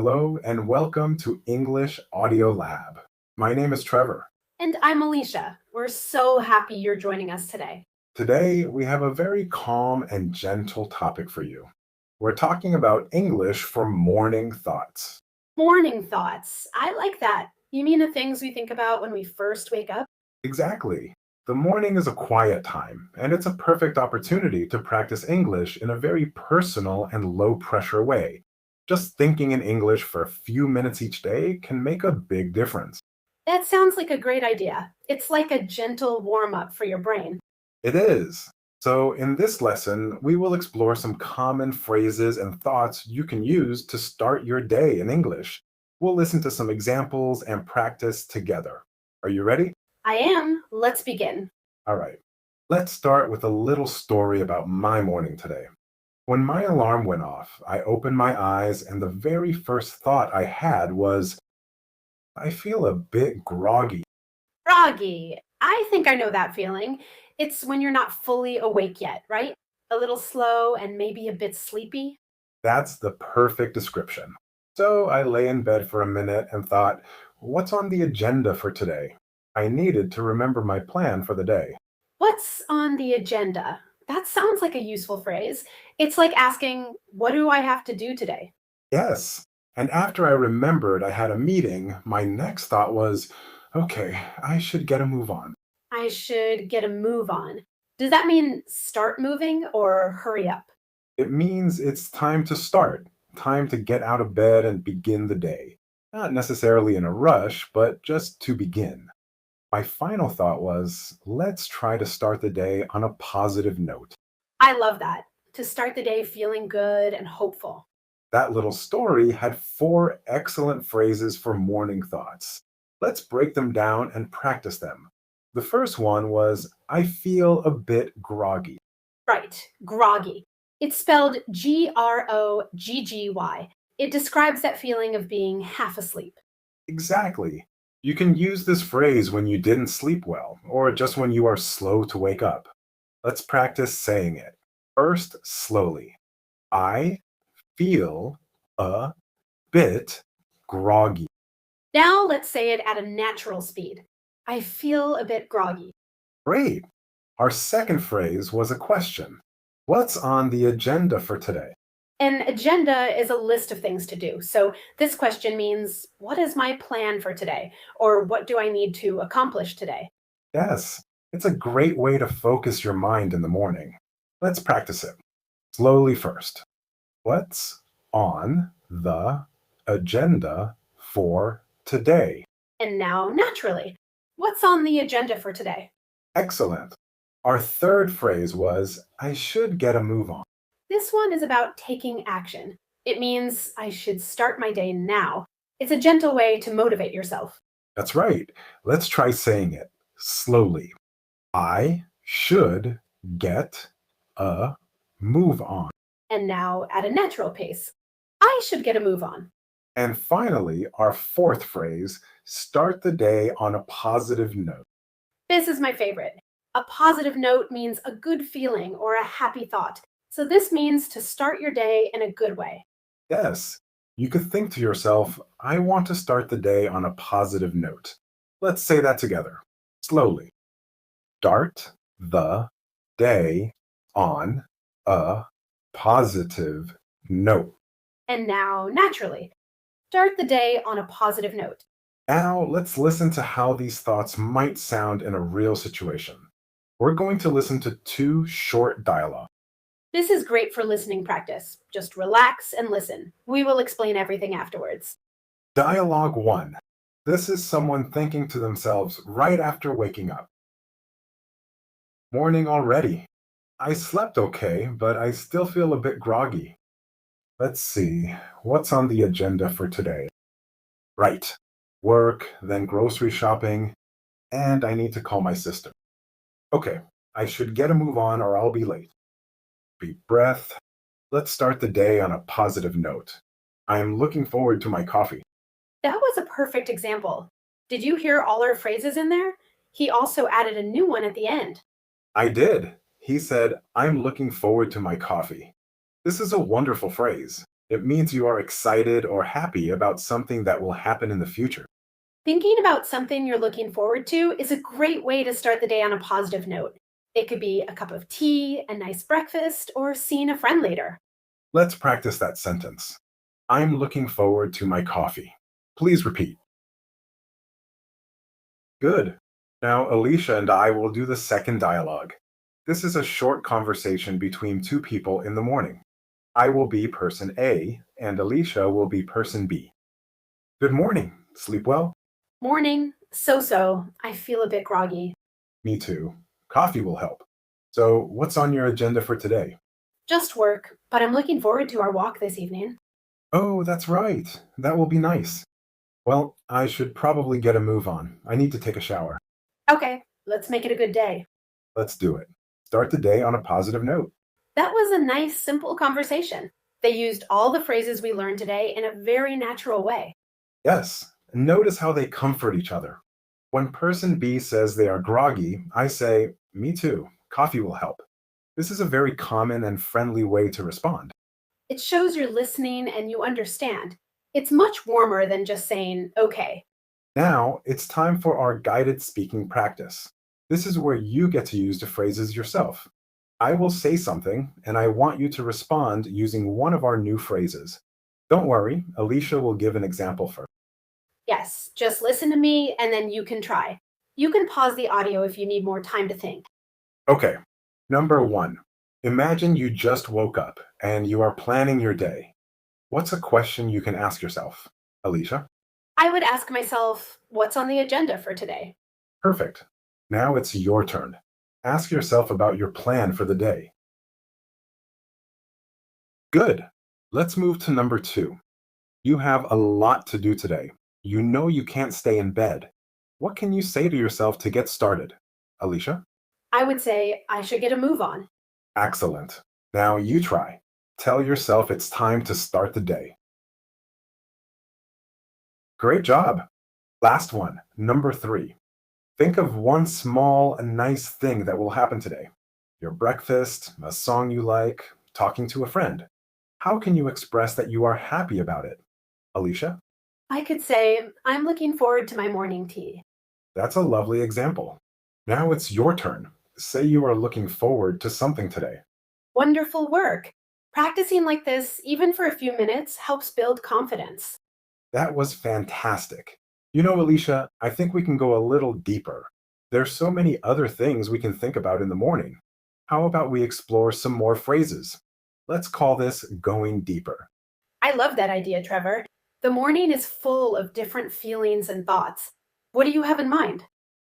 Hello and welcome to English Audio Lab. My name is Trevor. And I'm Alicia. We're so happy you're joining us today. Today we have a very calm and gentle topic for you. We're talking about English for morning thoughts. Morning thoughts. I like that. You mean the things we think about when we first wake up? Exactly. The morning is a quiet time, and it's a perfect opportunity to practice English in a very personal and low pressure way. Just thinking in English for a few minutes each day can make a big difference. That sounds like a great idea. It's like a gentle warm up for your brain. It is. So, in this lesson, we will explore some common phrases and thoughts you can use to start your day in English. We'll listen to some examples and practice together. Are you ready? I am. Let's begin. All right. Let's start with a little story about my morning today. When my alarm went off, I opened my eyes, and the very first thought I had was, I feel a bit groggy. Froggy. I think I know that feeling. It's when you're not fully awake yet, right? A little slow and maybe a bit sleepy. That's the perfect description. So I lay in bed for a minute and thought, what's on the agenda for today? I needed to remember my plan for the day. What's on the agenda? That sounds like a useful phrase. It's like asking, what do I have to do today? Yes. And after I remembered I had a meeting, my next thought was, okay, I should get a move on. I should get a move on. Does that mean start moving or hurry up? It means it's time to start, time to get out of bed and begin the day. Not necessarily in a rush, but just to begin. My final thought was, let's try to start the day on a positive note. I love that. To start the day feeling good and hopeful. That little story had four excellent phrases for morning thoughts. Let's break them down and practice them. The first one was, I feel a bit groggy. Right, groggy. It's spelled Grogggy. It describes that feeling of being half asleep. Exactly. You can use this phrase when you didn't sleep well, or just when you are slow to wake up. Let's practice saying it. First, slowly. I feel a bit groggy. Now let's say it at a natural speed. I feel a bit groggy. Great. Our second phrase was a question. What's on the agenda for today? An agenda is a list of things to do. So this question means, what is my plan for today? Or what do I need to accomplish today? Yes, it's a great way to focus your mind in the morning. Let's practice it. Slowly first. What's on the agenda for today? And now, naturally, what's on the agenda for today? Excellent. Our third phrase was, I should get a move on. This one is about taking action. It means I should start my day now. It's a gentle way to motivate yourself. That's right. Let's try saying it slowly. I should get a move on. And now, at a natural pace, I should get a move on. And finally, our fourth phrase, start the day on a positive note. This is my favorite. A positive note means a good feeling or a happy thought. So this means to start your day in a good way. Yes, you could think to yourself, I want to start the day on a positive note. Let's say that together, slowly. Start the day on a positive note. And now, naturally, start the day on a positive note. Now, let's listen to how these thoughts might sound in a real situation. We're going to listen to two short dialogues. This is great for listening practice. Just relax and listen. We will explain everything afterwards. Dialogue 1. This is someone thinking to themselves right after waking up. Morning already. I slept okay, but I still feel a bit groggy. Let's see, what's on the agenda for today? Right. Work, then grocery shopping, and I need to call my sister. Okay, I should get a move on or I'll be late. Deep breath. Let's start the day on a positive note. I am looking forward to my coffee. That was a perfect example. Did you hear all our phrases in there? He also added a new one at the end. I did. He said, I'm looking forward to my coffee. This is a wonderful phrase. It means you are excited or happy about something that will happen in the future. Thinking about something you're looking forward to is a great way to start the day on a positive note. It could be a cup of tea, a nice breakfast, or seeing a friend later. Let's practice that sentence. I'm looking forward to my coffee. Please repeat. Good. Now, Alicia and I will do the second dialogue. This is a short conversation between two people in the morning. I will be person A, and Alicia will be person B. Good morning. Sleep well? Morning. So. I feel a bit groggy. Me too. Coffee will help. So, what's on your agenda for today? Just work, but I'm looking forward to our walk this evening. Oh, that's right. That will be nice. Well, I should probably get a move on. I need to take a shower. Okay, let's make it a good day. Let's do it. Start the day on a positive note. That was a nice, simple conversation. They used all the phrases we learned today in a very natural way. Yes, notice how they comfort each other. When person B says they are groggy, I say, me too. Coffee will help. This is a very common and friendly way to respond. It shows you're listening and you understand. It's much warmer than just saying, okay. Now, it's time for our guided speaking practice. This is where you get to use the phrases yourself. I will say something, and I want you to respond using one of our new phrases. Don't worry, Alicia will give an example first. Yes, just listen to me and then you can try. You can pause the audio if you need more time to think. Okay, number one. Imagine you just woke up and you are planning your day. What's a question you can ask yourself? Alicia? I would ask myself, what's on the agenda for today? Perfect. Now it's your turn. Ask yourself about your plan for the day. Good. Let's move to number two. You have a lot to do today. You know you can't stay in bed. What can you say to yourself to get started? Alicia? I would say I should get a move on. Excellent. Now you try. Tell yourself it's time to start the day. Great job. Last one, number three. Think of one small, nice thing that will happen today. Your breakfast, a song you like, talking to a friend. How can you express that you are happy about it? Alicia? I could say, I'm looking forward to my morning tea. That's a lovely example. Now it's your turn. Say you are looking forward to something today. Wonderful work. Practicing like this, even for a few minutes, helps build confidence. That was fantastic. You know, Alicia, I think we can go a little deeper. There's so many other things we can think about in the morning. How about we explore some more phrases? Let's call this going deeper. I love that idea, Trevor. The morning is full of different feelings and thoughts. What do you have in mind?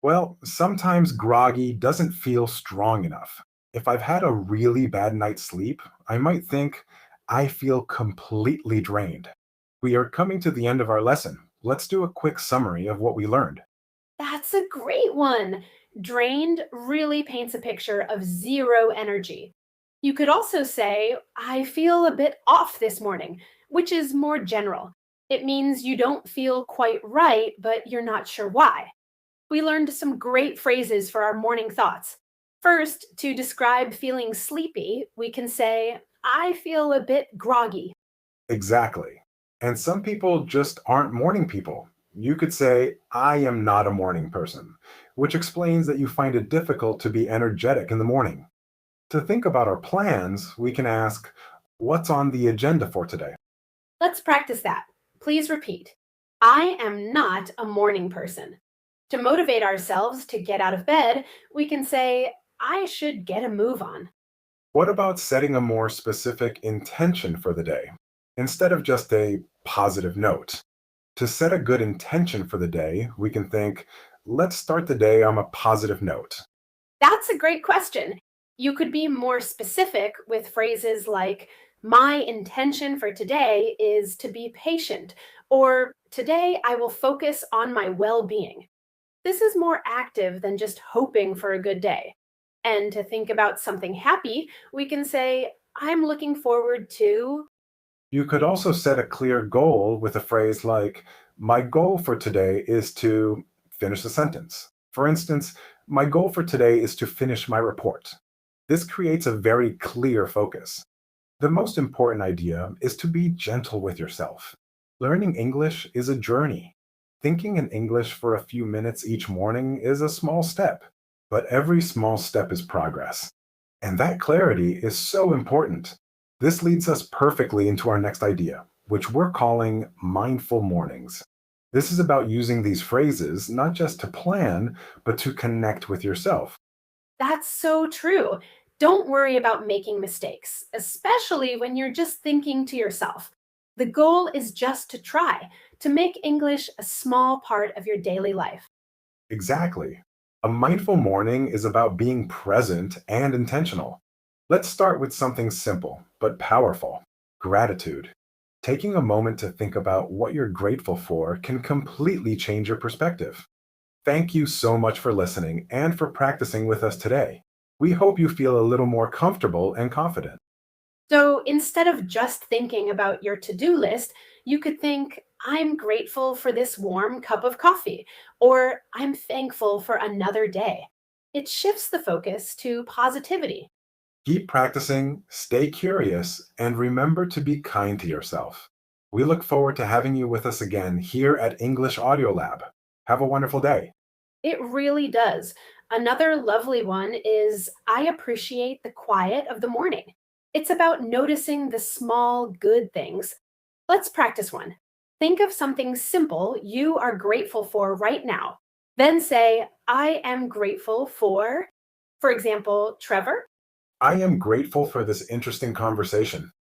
Well, sometimes groggy doesn't feel strong enough. If I've had a really bad night's sleep, I might think I feel completely drained. We are coming to the end of our lesson. Let's do a quick summary of what we learned. That's a great one. Drained really paints a picture of zero energy. You could also say, I feel a bit off this morning, which is more general. It means you don't feel quite right, but you're not sure why. We learned some great phrases for our morning thoughts. First, to describe feeling sleepy, we can say, I feel a bit groggy. Exactly. And some people just aren't morning people. You could say, I am not a morning person, which explains that you find it difficult to be energetic in the morning. To think about our plans, we can ask, what's on the agenda for today? Let's practice that. Please repeat. I am not a morning person. To motivate ourselves to get out of bed, we can say, I should get a move on. What about setting a more specific intention for the day instead of just a positive note? To set a good intention for the day, we can think, let's start the day on a positive note. That's a great question. You could be more specific with phrases like, my intention for today is to be patient, or today I will focus on my well being. This is more active than just hoping for a good day. And to think about something happy, we can say, I'm looking forward to. You could also set a clear goal with a phrase like, my goal for today is to finish the sentence. For instance, my goal for today is to finish my report. This creates a very clear focus. The most important idea is to be gentle with yourself. Learning English is a journey. Thinking in English for a few minutes each morning is a small step, but every small step is progress. And that clarity is so important. This leads us perfectly into our next idea, which we're calling mindful mornings. This is about using these phrases not just to plan, but to connect with yourself. That's so true. Don't worry about making mistakes, especially when you're just thinking to yourself. The goal is just to try, to make English a small part of your daily life. Exactly. A mindful morning is about being present and intentional. Let's start with something simple but powerful: gratitude. Taking a moment to think about what you're grateful for can completely change your perspective. Thank you so much for listening and for practicing with us today. We hope you feel a little more comfortable and confident. So instead of just thinking about your to do list, you could think, I'm grateful for this warm cup of coffee, or I'm thankful for another day. It shifts the focus to positivity. Keep practicing, stay curious, and remember to be kind to yourself. We look forward to having you with us again here at English Audio Lab. Have a wonderful day. It really does. Another lovely one is I appreciate the quiet of the morning. It's about noticing the small, good things. Let's practice one. Think of something simple you are grateful for right now. Then say, I am grateful for example, Trevor. I am grateful for this interesting conversation.